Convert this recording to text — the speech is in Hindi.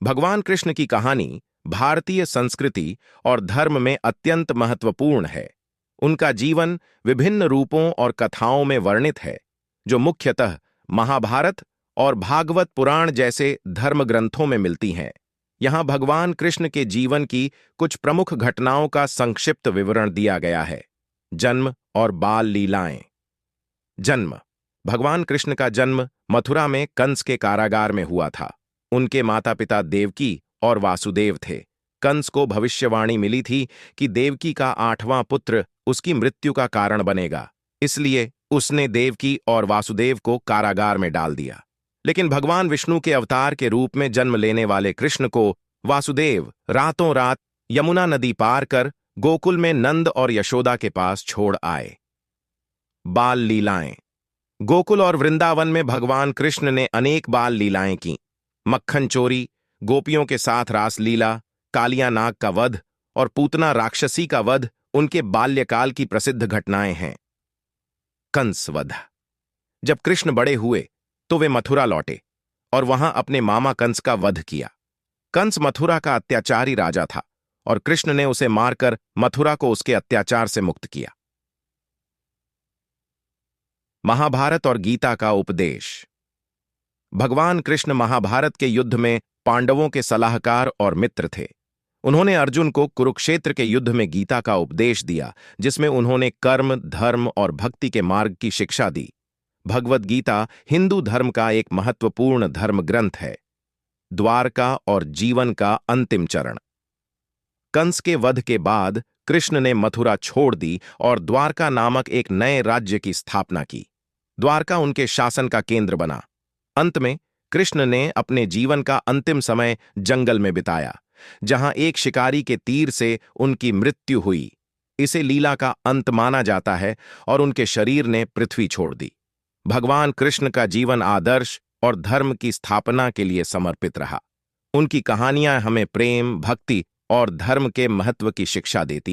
भगवान कृष्ण की कहानी भारतीय संस्कृति और धर्म में अत्यंत महत्वपूर्ण है। उनका जीवन विभिन्न रूपों और कथाओं में वर्णित है, जो मुख्यतः महाभारत और भागवत पुराण जैसे धर्म ग्रंथों में मिलती हैं। यहाँ भगवान कृष्ण के जीवन की कुछ प्रमुख घटनाओं का संक्षिप्त विवरण दिया गया है। जन्म और बाल लीलाएं। जन्म। भगवान कृष्ण का जन्म मथुरा में कंस के कारागार में हुआ था। उनके माता पिता देवकी और वासुदेव थे। कंस को भविष्यवाणी मिली थी कि देवकी का 8वां पुत्र उसकी मृत्यु का कारण बनेगा, इसलिए उसने देवकी और वासुदेव को कारागार में डाल दिया। लेकिन भगवान विष्णु के अवतार के रूप में जन्म लेने वाले कृष्ण को वासुदेव रातों रात यमुना नदी पार कर गोकुल में नंद और यशोदा के पास छोड़ आए। बाल लीलाएं। गोकुल और वृंदावन में भगवान कृष्ण ने अनेक बाल लीलाएं की। मक्खन चोरी, गोपियों के साथ रासलीला, कालिया नाग का वध और पूतना राक्षसी का वध उनके बाल्यकाल की प्रसिद्ध घटनाएं हैं। कंस वध। जब कृष्ण बड़े हुए तो वे मथुरा लौटे और वहां अपने मामा कंस का वध किया। कंस मथुरा का अत्याचारी राजा था और कृष्ण ने उसे मारकर मथुरा को उसके अत्याचार से मुक्त किया। महाभारत और गीता का उपदेश। भगवान कृष्ण महाभारत के युद्ध में पांडवों के सलाहकार और मित्र थे। उन्होंने अर्जुन को कुरुक्षेत्र के युद्ध में गीता का उपदेश दिया, जिसमें उन्होंने कर्म, धर्म और भक्ति के मार्ग की शिक्षा दी। भगवद गीता हिंदू धर्म का एक महत्वपूर्ण धर्म ग्रंथ है। द्वारका और जीवन का अंतिम चरण। कंस के वध के बाद कृष्ण ने मथुरा छोड़ दी और द्वारका नामक एक नए राज्य की स्थापना की। द्वारका उनके शासन का केंद्र बना। अंत में कृष्ण ने अपने जीवन का अंतिम समय जंगल में बिताया, जहां एक शिकारी के तीर से उनकी मृत्यु हुई। इसे लीला का अंत माना जाता है और उनके शरीर ने पृथ्वी छोड़ दी। भगवान कृष्ण का जीवन आदर्श और धर्म की स्थापना के लिए समर्पित रहा। उनकी कहानियां हमें प्रेम, भक्ति और धर्म के महत्व की शिक्षा देती